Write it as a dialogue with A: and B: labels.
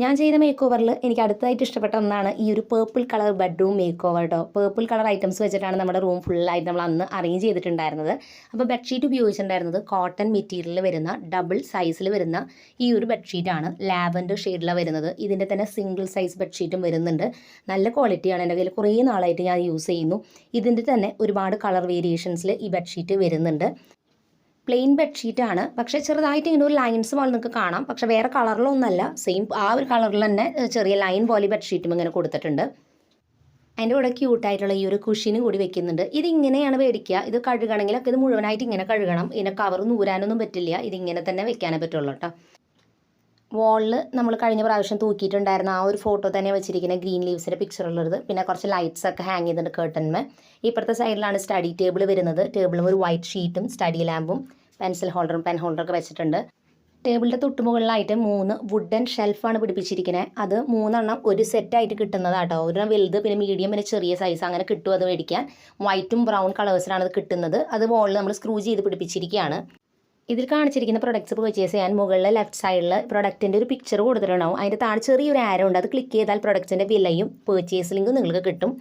A: ഞാൻ ചെയ്ത മേക്ക് ഓവറിൽ എനിക്ക് അടുത്തതായിട്ട് ഇഷ്ടപ്പെട്ട ഒന്നാണ് ഈ ഒരു purple colour bedroom make over കേട്ടോ. പേർപ്പിൾ കളർ ഐറ്റംസ് വെച്ചിട്ടാണ് നമ്മുടെ റൂം ഫുള്ളായിട്ട് നമ്മൾ അന്ന് അറേഞ്ച് ചെയ്തിട്ടുണ്ടായിരുന്നത്. അപ്പോൾ ബെഡ്ഷീറ്റ് ഉപയോഗിച്ചിട്ടുണ്ടായിരുന്നത് കോട്ടൺ മെറ്റീരിയലിൽ വരുന്ന ഡബിൾ സൈസിൽ വരുന്ന ഈ ഒരു ബെഡ്ഷീറ്റാണ്. ലാവൻഡർ ഷെയ്ഡിലാണ് വരുന്നത്. ഇതിൻ്റെ തന്നെ സിംഗിൾ സൈസ് ബെഡ്ഷീറ്റും വരുന്നുണ്ട്. നല്ല ക്വാളിറ്റിയാണ്. എൻ്റെ കയ്യിൽ കുറേ നാളായിട്ട് ഞാൻ യൂസ് ചെയ്യുന്നു. ഇതിൻ്റെ തന്നെ ഒരുപാട് കളർ വേരിയേഷൻസിൽ ഈ ബെഡ്ഷീറ്റ് വരുന്നുണ്ട്. പ്ലെയിൻ ബെഡ്ഷീറ്റാണ്, പക്ഷേ ചെറുതായിട്ട് ഇങ്ങനെ ഒരു ലൈൻസ് പോലെ നിങ്ങൾക്ക് കാണാം. പക്ഷേ വേറെ കളറിലൊന്നല്ല, സെയിം ആ ഒരു കളറിൽ തന്നെ ചെറിയ ലൈൻ പോലെ ബെഡ്ഷീറ്റും ഇങ്ങനെ കൊടുത്തിട്ടുണ്ട്. അതിൻ്റെ കൂടെ ക്യൂട്ടായിട്ടുള്ള ഈ ഒരു കുഷീനും കൂടി വെക്കുന്നുണ്ട്. ഇതിങ്ങനെയാണ് മേടിക്കുക. ഇത് കഴുകണമെങ്കിലൊക്കെ ഇത് മുഴുവനായിട്ട് ഇങ്ങനെ കഴുകണം. ഇതിനെ കവർ നൂരാനൊന്നും പറ്റില്ല. ഇതിങ്ങനെ തന്നെ വെക്കാനേ പറ്റുള്ളൂ കേട്ടോ. വാളിൽ നമ്മൾ കഴിഞ്ഞ പ്രാവശ്യം തൂക്കിയിട്ടുണ്ടായിരുന്ന ആ ഒരു ഫോട്ടോ തന്നെ വെച്ചിരിക്കുന്ന ഗ്രീൻ ലീവ്സിൻ്റെ പിക്ചറുള്ളത്. പിന്നെ കുറച്ച് ലൈറ്റ്സ് ഒക്കെ ഹാങ് ചെയ്തിട്ടുണ്ട് കേർട്ടന്മേ. ഇപ്പുറത്തെ സൈഡിലാണ് സ്റ്റഡി ടേബിൾ വരുന്നത്. ടേബിളും ഒരു വൈറ്റ് ഷീറ്റും സ്റ്റഡി ലാമ്പും പെൻസിൽ ഹോൾഡറും പെൻ ഹോൾഡറൊക്കെ വെച്ചിട്ടുണ്ട്. ടേബിളിൻ്റെ തൊട്ടുമുകളിലായിട്ട് 3 വുഡൻ ഷെൽഫാണ് പിടിപ്പിച്ചിരിക്കുന്നത്. അത് 3 ഒരു സെറ്റായിട്ട് കിട്ടുന്നതാട്ടോ. ഒരെണ്ണം വലുത്, പിന്നെ മീഡിയം, പിന്നെ ചെറിയ സൈസ് അങ്ങനെ കിട്ടും. അത് മേടിക്കാൻ വൈറ്റും ബ്രൗൺ കളേഴ്സിലാണ് അത് കിട്ടുന്നത്. അത് വാളിൽ നമ്മൾ സ്ക്രൂ ചെയ്ത് പിടിപ്പിച്ചിരിക്കുകയാണ്. ഇതിൽ കാണിച്ചിരിക്കുന്ന പ്രൊഡക്ട്സ് പർച്ചേസ് ചെയ്യാൻ മുകളിലെ ലെഫ്റ്റ് സൈഡിൽ പ്രൊഡക്റ്റിൻ്റെ ഒരു പിക്ചർ കൊടുത്തിട്ടുണ്ടാവും. അതിൻ്റെ താഴെ ചെറിയൊരു ആരോ ഉണ്ട്. അത് ക്ലിക്ക് ചെയ്താൽ പ്രൊഡക്റ്റിൻ്റെ വിലയും പർച്ചേസ് ലിങ്കും നിങ്ങൾക്ക് കിട്ടും.